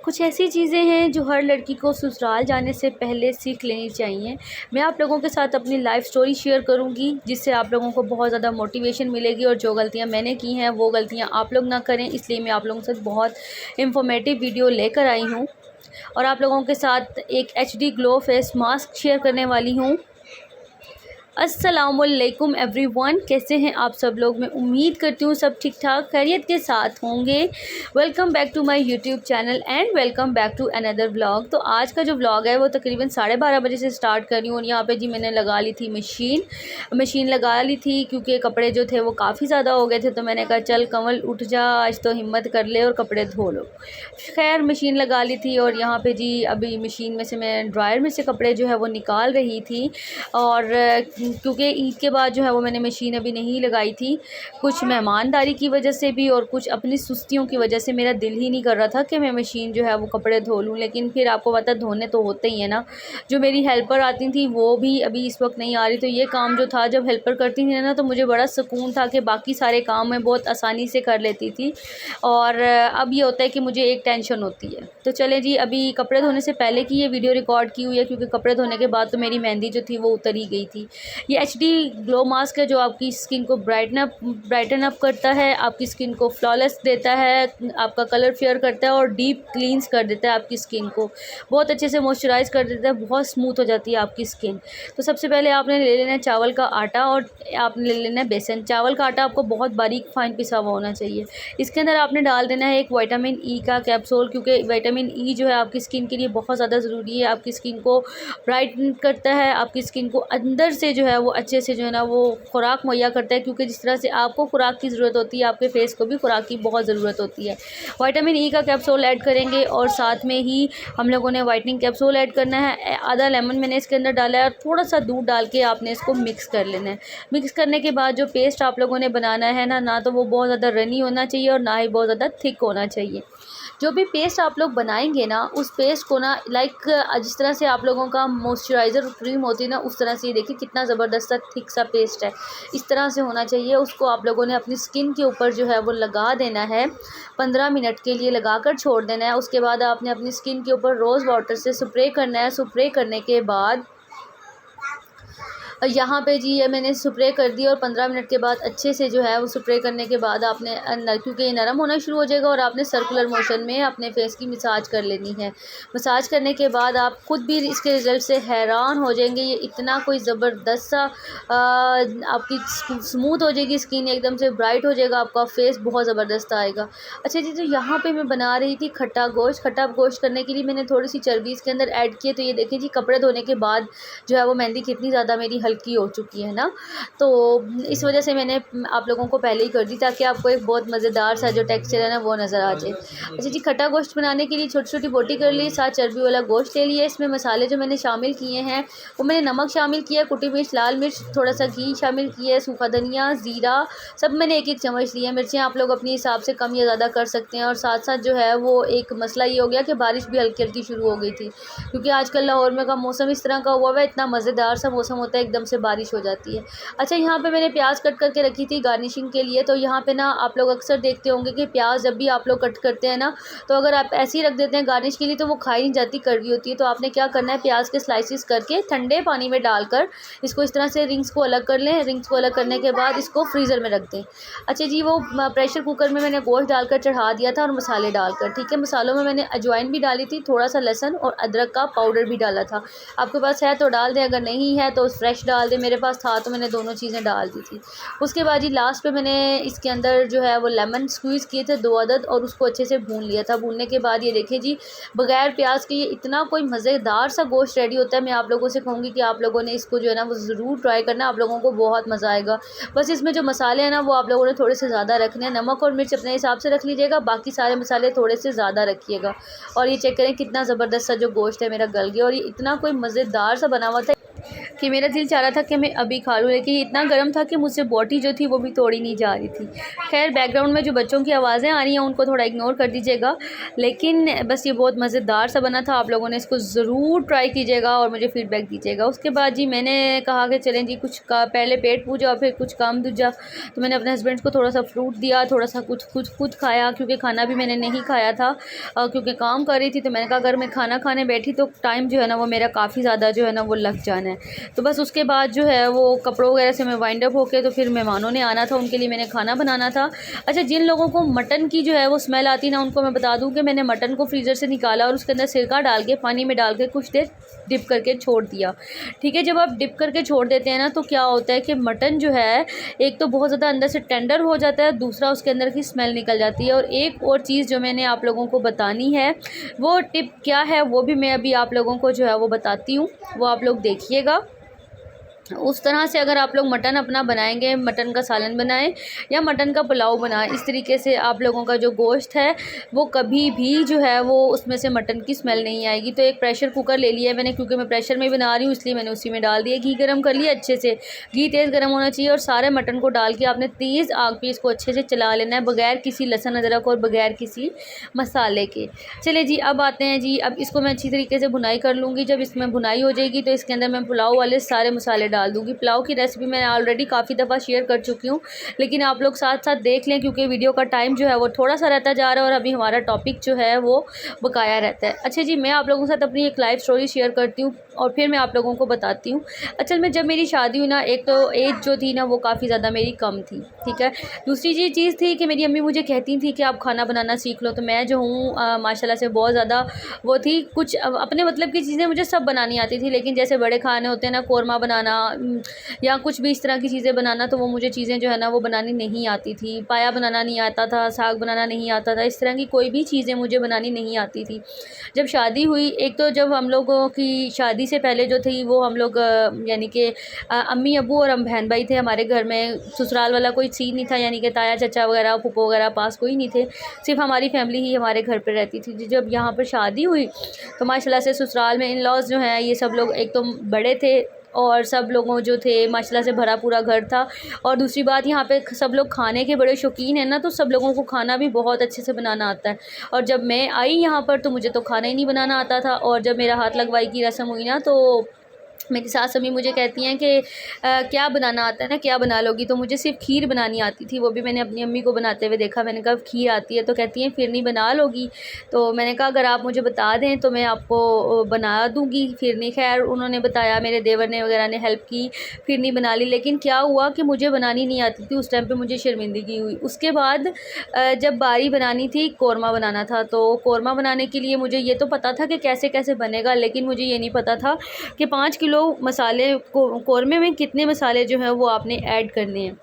कुछ ऐसी चीज़ें हैं जो हर लड़की को ससुराल जाने से पहले सीख लेनी चाहिए। मैं आप लोगों के साथ अपनी लाइफ़ स्टोरी शेयर करूंगी, जिससे आप लोगों को बहुत ज़्यादा मोटिवेशन मिलेगी और जो गलतियां मैंने की हैं वो गलतियां आप लोग ना करें। इसलिए मैं आप लोगों के साथ बहुत इंफॉर्मेटिव वीडियो लेकर आई हूँ और आप लोगों के साथ एक HD glow face mask share करने वाली हूँ। अस्सलामुअलैकुम एवरीवन, कैसे हैं आप सब लोग। मैं उम्मीद करती हूँ सब ठीक ठाक खैरियत के साथ होंगे। Welcome back to my YouTube channel and welcome back to another vlog. तो आज का जो व्लॉग है वो तकरीबन 12:30 बजे से स्टार्ट कर रही हूँ। और यहाँ पे जी मैंने लगा ली थी मशीन लगा ली थी क्योंकि कपड़े जो थे वो काफ़ी ज़्यादा हो गए थे। तो मैंने कहा चल कमल उठ जा, आज तो हिम्मत कर ले और कपड़े धो लो। खैर मशीन लगा ली थी और यहाँ पे जी अभी मशीन में से मैं ड्रायर में से कपड़े जो है वो निकाल रही थी। और क्योंकि ईद के बाद जो है वो मैंने मशीन अभी नहीं लगाई थी, कुछ मेहमानदारी की वजह से भी और कुछ अपनी सुस्तियों की वजह से मेरा दिल ही नहीं कर रहा था कि मैं मशीन जो है वो कपड़े धो लूँ। लेकिन फिर आपको पता है धोने तो होते ही है ना। जो मेरी हेल्पर आती थी वो भी अभी इस वक्त नहीं आ रही, तो ये काम जो था जब हेल्पर करती थी ना तो मुझे बड़ा सुकून था कि बाकी सारे काम मैं बहुत आसानी से कर लेती थी। और अब ये होता है कि मुझे एक टेंशन होती है। तो चले जी, अभी कपड़े धोने से पहले की ये वीडियो रिकॉर्ड की हुई है क्योंकि कपड़े धोने के बाद तो मेरी मेहंदी जो थी वो उतर ही गई थी। ये HD ग्लो मास्क है जो आपकी स्किन को ब्राइटन अप करता है, आपकी स्किन को फ्लॉलेस देता है, आपका कलर फेयर करता है और डीप क्लींस कर देता है आपकी स्किन को, बहुत अच्छे से मॉइस्चराइज कर देता है, बहुत स्मूथ हो जाती है आपकी स्किन। तो सबसे पहले आपने ले लेना है चावल का आटा और आपने ले लेना है बेसन। चावल का आटा आपको बहुत बारीक फाइन पिसा हुआ होना चाहिए। इसके अंदर आपने डाल देना है एक विटामिन E का कैप्सूल, क्योंकि विटामिन E जो है आपकी स्किन के लिए बहुत ज़्यादा ज़रूरी है। आपकी स्किन को ब्राइटन करता है, आपकी स्किन को अंदर से जो है वो अच्छे से जो है ना वो खुराक मुहैया करता है, क्योंकि जिस तरह से आपको खुराक की ज़रूरत होती है आपके फेस को भी खुराक की बहुत ज़रूरत होती है। विटामिन E का कैप्सूल ऐड करेंगे और साथ में ही हम लोगों ने वाइटनिंग कैप्सूल ऐड करना है। आधा लेमन मैंने इसके अंदर डाला है और थोड़ा सा दूध डाल के आपने इसको मिक्स कर लेना है। मिक्स करने के बाद जो पेस्ट आप लोगों ने बनाना है ना तो वो बहुत ज़्यादा रनी होना चाहिए और ना ही बहुत ज़्यादा थिक होना चाहिए। जो भी पेस्ट आप लोग बनाएंगे ना उस पेस्ट को ना जिस तरह से आप लोगों का मॉइस्चराइज़र क्रीम होती है ना उस तरह से, ये देखिए कितना ज़बरदस्त सा थिक सा पेस्ट है, इस तरह से होना चाहिए। उसको आप लोगों ने अपनी स्किन के ऊपर जो है वो लगा देना है, 15 मिनट के लिए लगा कर छोड़ देना है। उसके बाद आपने अपनी स्किन के ऊपर रोज़ वाटर से स्प्रे करना है। स्प्रे करने के बाद यहाँ पे जी ये मैंने स्प्रे कर दी और 15 मिनट के बाद अच्छे से जो है वो स्प्रे करने के बाद आपने क्योंकि ये नरम होना शुरू हो जाएगा और आपने सर्कुलर मोशन में अपने फेस की मसाज कर लेनी है। मसाज करने के बाद आप खुद भी इसके रिज़ल्ट से हैरान हो जाएंगे। ये इतना कोई ज़बरदस्त सा आपकी स्मूथ हो जाएगी स्किन, एकदम से ब्राइट हो जाएगा, आपका फेस बहुत ज़बरदस्त आएगा। अच्छा जी, तो यहाँ पर मैं बना रही थी खट्टा गोश्त। खट्टा गोश्त करने के लिए मैंने थोड़ी सी चर्बी इसके अंदर ऐड की है। तो ये देखिए जी कपड़े धोने के बाद जो है वो मेहंदी कितनी ज़्यादा मेरी हल्की हो चुकी है ना। तो इस वजह से मैंने आप लोगों को पहले ही कर दी ताकि आपको एक बहुत मज़ेदार सा जो टेक्सचर है ना वो नज़र आ जाए। अच्छा जी, खट्टा गोश्त बनाने के लिए छोटी छोटी बोटी कर ली, साथ चर्बी वाला गोश्त ले लिया। इसमें मसाले जो मैंने शामिल किए हैं वो मैंने नमक शामिल किया, कुटी मिर्च, लाल मिर्च, थोड़ा सा घी शामिल किया है, सूखा धनिया, ज़ीरा, सब मैंने एक चम्मच लिया। मिर्चें आप लोग अपने हिसाब से कम या ज़्यादा कर सकते हैं। और साथ साथ जो है वो एक मसला ये हो गया कि बारिश भी हल्की हल्की शुरू हो गई थी, क्योंकि आजकल लाहौर में का मौसम इस तरह का हुआ है, इतना मज़ेदार सा मौसम होता है, एकदम से बारिश हो जाती है। अच्छा, यहाँ पे मैंने प्याज कट करके रखी थी गार्निशिंग के लिए। तो यहाँ पे ना आप लोग अक्सर देखते होंगे कि प्याज जब भी आप लोग कट करते हैं ना तो अगर आप ऐसे ही रख देते हैं गार्निश के लिए तो वो खाई नहीं जाती, कड़वी होती है। तो आपने क्या करना है, प्याज के स्लाइसिस करके ठंडे पानी में डालकर इसको इस तरह से रिंग्स को अलग कर लें। रिंग्स को अलग करने के बाद इसको फ्रीज़र में रख दें। अच्छा जी, वो प्रेशर कुकर में मैंने गोश्त डालकर चढ़ा दिया था और मसाले डालकर, ठीक है। मसालों में मैंने अजवाइन भी डाली थी, थोड़ा सा लहसुन और अदरक का पाउडर भी डाला था। आपके पास है तो डाल दें, अगर नहीं है तो फ्रेश डाल दें। मेरे पास था तो मैंने दोनों चीज़ें डाल दी थी। उसके बाद जी लास्ट पे मैंने इसके अंदर जो है वो लेमन स्क्वीज़ किए थे 2 अदद और उसको अच्छे से भून लिया था। भूनने के बाद ये देखिए जी बगैर प्याज के ये इतना कोई मज़ेदार सा गोश्त रेडी होता है। मैं आप लोगों से कहूँगी कि आप लोगों ने इसको जो है ना वो ज़रूर ट्राई करना, आप लोगों को बहुत मज़ा आएगा। बस इसमें जो मसाले हैं ना वो आप लोगों ने थोड़े से ज़्यादा रखने हैं, नमक और मिर्च अपने हिसाब से रख लीजिएगा, बाकी सारे मसाले थोड़े से ज़्यादा रखिएगा। और ये चेक करें कितना ज़बरदस्त सा जो गोश्त है मेरा गल गया और ये इतना कोई मज़ेदार सा बना हुआ था। कि मेरा दिल चाह रहा था कि मैं अभी खा लूँ, लेकिन इतना गर्म था कि मुझसे बोटी जो थी वो भी तोड़ी नहीं जा रही थी। खैर बैकग्राउंड में जो बच्चों की आवाज़ें आ रही हैं उनको थोड़ा इग्नोर कर दीजिएगा, लेकिन बस ये बहुत मज़ेदार सा बना था। आप लोगों ने इसको ज़रूर ट्राई कीजिएगा और मुझे फ़ीडबैक दीजिएगा। उसके बाद जी मैंने कहा कि चलें जी कुछ का पहले पेट पूजा और फिर कुछ काम दूजा, तो मैंने अपने हस्बैंड को थोड़ा सा फ्रूट दिया, थोड़ा सा कुछ कुछ खुद खाया, क्योंकि खाना भी मैंने नहीं खाया था क्योंकि काम कर रही थी। तो मैंने कहा अगर मैं खाना खाने बैठी तो टाइम जो है ना वो मेरा काफ़ी ज़्यादा जो है ना वो लग जाना है। तो बस उसके बाद जो है वो कपड़ों वगैरह से मैं वाइंड अप होके, तो फिर मेहमानों ने आना था, उनके लिए मैंने खाना बनाना था। अच्छा, जिन लोगों को मटन की जो है वो स्मेल आती ना, उनको मैं बता दूं कि मैंने मटन को फ्रीज़र से निकाला और उसके अंदर सिरका डाल के पानी में डाल के कुछ देर डिप करके छोड़ दिया। ठीक है, जब आप डिप करके छोड़ देते हैं ना तो क्या होता है कि मटन जो है एक तो बहुत ज़्यादा अंदर से टेंडर हो जाता है, दूसरा उसके अंदर की स्मेल निकल जाती है। और एक और चीज़ जो मैंने आप लोगों को बतानी है, वो टिप क्या है वो भी मैं अभी आप लोगों को जो है वो बताती हूँ, वो आप लोग देखिएगा। उस तरह से अगर आप लोग मटन अपना बनाएंगे, मटन का सालन बनाएं या मटन का पुलाव बनाएं, इस तरीके से आप लोगों का जो गोश्त है वो कभी भी जो है वो उसमें से मटन की स्मेल नहीं आएगी। तो एक प्रेशर कुकर ले लिया है मैंने, क्योंकि मैं प्रेशर में बना रही हूँ इसलिए मैंने उसी में डाल दिया। घी गर्म कर लिया अच्छे से, घी तेज़ गर्म होना चाहिए और सारे मटन को डाल के आपने तेज़ आग पे इसको अच्छे से चला लेना है, बगैर किसी लहसुन अदरक और बगैर किसी मसाले के। चलिए जी अब आते हैं जी, अब इसको मैं अच्छी तरीके से भुनाई कर लूँगी। जब इसमें भुनाई हो जाएगी तो इसके अंदर मैं पुलाव वाले सारे मसाले डाल दूँगी। पुलाव की रेसिपी मैं ऑलरेडी काफ़ी दफ़ा शेयर कर चुकी हूँ, लेकिन आप लोग साथ साथ देख लें क्योंकि वीडियो का टाइम जो है वो थोड़ा सा रहता जा रहा है और अभी हमारा टॉपिक जो है वो बकाया रहता है। अच्छा जी, मैं आप लोगों के साथ अपनी एक लाइफ स्टोरी शेयर करती हूँ और फिर मैं आप लोगों को बताती हूँ। असल में जब मेरी शादी हुई ना, एक तो एज जो थी ना वो काफ़ी ज़्यादा मेरी कम थी, ठीक है। दूसरी चीज़ थी कि मेरी अम्मी मुझे कहती थी कि आप खाना बनाना सीख लो। तो मैं जो हूँ माशाल्लाह से बहुत ज़्यादा वो थी, कुछ अपने मतलब की चीज़ें मुझे सब बनानी आती थी, लेकिन जैसे बड़े खाने होते हैं ना, कौरमा बनाना या कुछ भी इस तरह की चीज़ें बनाना, तो वो मुझे चीज़ें जो है ना वो बनानी नहीं आती थी। पाया बनाना नहीं आता था, साग बनाना नहीं आता था, इस तरह की कोई भी चीज़ें मुझे बनानी नहीं आती थी। जब शादी हुई, एक तो जब हम लोगों की शादी से पहले जो थी वो हम लोग यानी कि अम्मी अबू और हम बहन भाई थे हमारे घर में। ससुराल वाला कोई सीन नहीं था, यानी कि ताया चाचा वगैरह फूफो वगैरह पास कोई नहीं थे, सिर्फ हमारी फैमिली ही हमारे घर पर रहती थी। जब यहाँ पर शादी हुई तो माशाल्लाह से ससुराल में इन लॉज जो हैं ये सब लोग एक तो बड़े थे और सब लोगों जो थे माशाल्लाह से भरा पूरा घर था। और दूसरी बात, यहाँ पे सब लोग खाने के बड़े शौकीन हैं ना, तो सब लोगों को खाना भी बहुत अच्छे से बनाना आता है। और जब मैं आई यहाँ पर तो मुझे तो खाना ही नहीं बनाना आता था। और जब मेरा हाथ लगवाई की रस्म हुई ना, तो मेरी सास अम्मी मुझे कहती हैं कि क्या बनाना आता है ना, क्या बना लोगी। तो मुझे सिर्फ खीर बनानी आती थी, वो भी मैंने अपनी अम्मी को बनाते हुए देखा। मैंने कहा खीर आती है, तो कहती हैं फिरनी बना लोगी। तो मैंने कहा अगर आप मुझे बता दें तो मैं आपको बना दूँगी फिरनी। खैर उन्होंने बताया, मेरे देवर ने वगैरह ने हेल्प की, फिरनी बना ली। लेकिन क्या हुआ कि मुझे बनानी नहीं आती थी, उस टाइम पर मुझे शर्मिंदगी हुई। उसके बाद जब बारी बनानी थी, कौरमा बनाना था, तो कौरमा बनाने के लिए मुझे ये तो पता था कि कैसे कैसे बनेगा, लेकिन मुझे ये नहीं पता था कि 5 किलो मसाले कौरमे में कितने मसाले जो हैं वो आपने ऐड करने हैं।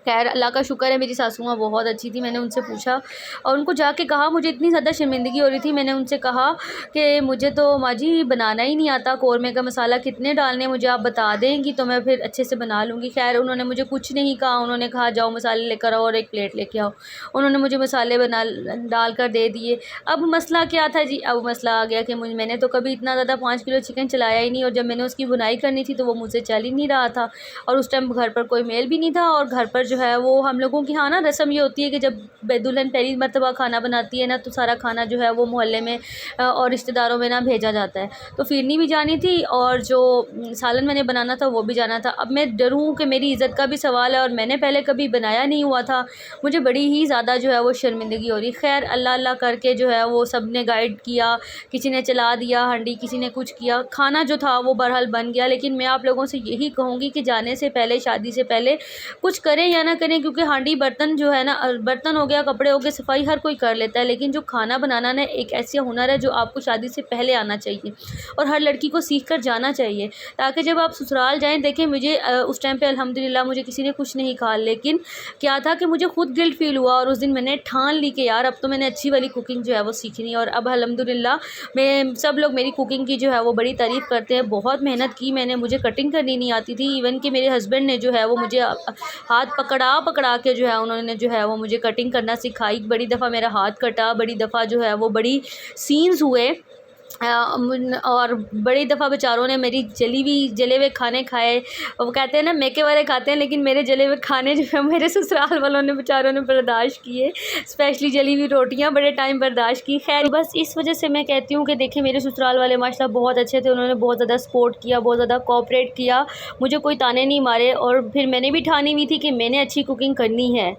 खैर अल्लाह का शुक्र है मेरी सासू माँ बहुत अच्छी थी। मैंने उनसे पूछा और उनको जाके कहा, मुझे इतनी ज़्यादा शर्मिंदगी हो रही थी। मैंने उनसे कहा कि मुझे तो माँ जी बनाना ही नहीं आता, कौरमे का मसाला कितने डालने मुझे आप बता देंगी तो मैं फिर अच्छे से बना लूँगी। खैर उन्होंने मुझे कुछ नहीं कहा, उन्होंने कहा जाओ मसाले लेकर आओ और एक प्लेट लेके आओ। उन्होंने मुझे मसाले बना डाल कर दे दिए। अब मसला क्या था जी, अब मसला आ गया कि मैंने तो कभी इतना ज़्यादा 5 किलो चिकन चलाया ही नहीं, और जब मैंने उसकी बुनाई करनी थी तो वो मुझसे चल ही नहीं रहा था। और उस टाइम घर पर कोई मेल भी नहीं था, और घर पर जो है वो हम लोगों की हाँ ना रस्म ये होती है कि जब दुल्हन पहली मर्तबा खाना बनाती है ना, तो सारा खाना जो है वो मोहल्ले में और रिश्तेदारों में ना भेजा जाता है। तो फिरनी भी जानी थी और जो सालन मैंने बनाना था वो भी जाना था। अब मैं डरूँ कि मेरी इज़्ज़त का भी सवाल है और मैंने पहले कभी बनाया नहीं हुआ था, मुझे बड़ी ही ज़्यादा जो है वो शर्मिंदगी हो रही। खैर अल्लाह अल्लाह करके जो है वो सब ने गाइड किया, किसी ने चला दिया हांडी, किसी ने कुछ किया, खाना जो था वो बहरहाल बन गया। लेकिन मैं आप लोगों से यही कहूँगी कि जाने से पहले, शादी से पहले कुछ करें या ना करें, क्योंकि हांडी बर्तन जो है ना, बर्तन हो गया, कपड़े हो गए, सफाई हर कोई कर लेता है, लेकिन जो खाना बनाना ना एक ऐसा हुनर है जो आपको शादी से पहले आना चाहिए और हर लड़की को सीख कर जाना चाहिए, ताकि जब आप ससुराल जाएं। देखें मुझे उस टाइम पे अल्हम्दुलिल्लाह मुझे किसी ने कुछ नहीं कहा, लेकिन क्या था कि मुझे खुद गिल्ट फील हुआ और उस दिन मैंने ठान ली कि यार अब तो मैंने अच्छी वाली कुकिंग जो है वो सीखनी है। और अब अल्हम्दुलिल्लाह मैं सब लोग मेरी कुकिंग की जो है वो बड़ी तारीफ़ करते हैं। बहुत मेहनत की मैंने, मुझे कटिंग करनी नहीं आती थी, इवन कि मेरे हस्बैंड ने जो है वो मुझे हाथ पकड़ा के जो है उन्होंने जो है वो मुझे कटिंग करना सिखाई। बड़ी दफ़ा मेरा हाथ कटा, बड़ी दफ़ा जो है वो बड़ी सीन्स हुए, और बड़ी दफ़ा बेचारों ने मेरी जले हुए खाने खाए। वो कहते हैं ना मैके वाले खाते हैं, लेकिन मेरे जले हुए खाने जो है मेरे ससुराल वालों ने बेचारों ने बर्दाश्त किए। स्पेशली जली हुई रोटियां बड़े टाइम बर्दाश्त की। खैर बस इस वजह से मैं कहती हूँ कि देखिए मेरे ससुराल वाले माशाल्लाह बहुत अच्छे थे। उन्होंने बहुत ज़्यादा सपोर्ट किया, बहुत ज़्यादा कोऑपरेट किया, मुझे कोई ताने नहीं मारे। और फिर मैंने भी ठानी हुई थी कि मैंने अच्छी कुकिंग करनी है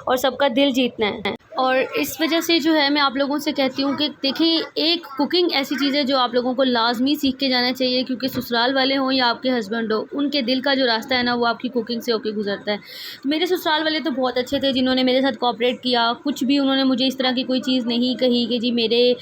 और सबका दिल जीतना है। और इस वजह से जो है मैं आप लोगों से कहती हूँ कि देखिए एक कुकिंग ऐसी चीज़ है जो आप लोगों को लाजमी सीख के जाना चाहिए, क्योंकि ससुराल वाले हों या आपके हस्बैंड हो, उनके दिल का जो रास्ता है ना वो आपकी कुकिंग से होके गुजरता है। तो मेरे ससुराल वाले तो बहुत अच्छे थे, जिन्होंने मेरे साथ कोऑपरेट किया। कुछ भी उन्होंने मुझे इस तरह की कोई चीज़ नहीं कही कि जी मेरे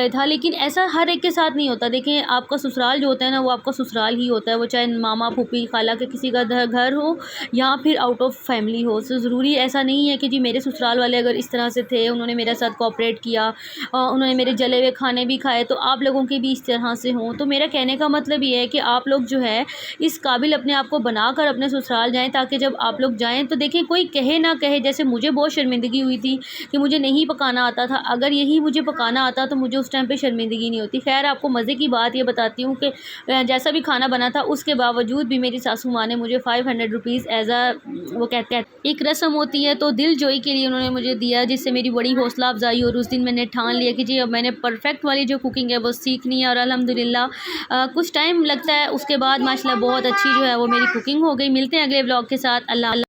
था। लेकिन ऐसा हर एक के साथ नहीं होता। देखें आपका ससुराल जो होता है ना वो आपका ससुराल ही होता है, वो चाहे मामा फूफी खाला के किसी का घर हो या फिर आउट ऑफ फैमिली हो। सो ज़रूरी ऐसा नहीं है कि जी मेरे ससुराल वाले अगर इस तरह से थे, उन्होंने मेरे साथ कोऑपरेट किया, उन्होंने मेरे जले हुए खाने भी खाए, तो आप लोगों के भी इस तरह से हों। तो मेरा कहने का मतलब ये है कि आप लोग जो है इस काबिल अपने आप को बनाकर अपने ससुराल जाएं, ताकि जब आप लोग जाएं तो देखें कोई कहे ना कहे। जैसे मुझे बहुत शर्मिंदगी हुई थी कि मुझे नहीं पकाना आता था, अगर यही मुझे पकाना आता तो मुझे उस टाइम पे शर्मिंदगी नहीं होती। खैर आपको मज़े की बात ये बताती हूँ कि जैसा भी खाना बना था उसके बावजूद भी मेरी सासू माँ ने मुझे 500 रुपीज़ एज आ वो कहते हैं एक रस्म होती है तो दिल जोई के लिए उन्होंने मुझे दिया, जिससे मेरी बड़ी हौसला अफजाई। और उस दिन मैंने ठान लिया कि जी अब मैंने परफेक्ट वाली जो कुकिंग है वो सीखनी है। और अल्हम्दुलिल्लाह कुछ टाइम लगता है, उसके बाद माशाल्लाह बहुत अच्छी जो है वो मेरी कुकिंग हो गई। मिलते हैं अगले व्लॉग के साथ। अल्लाह।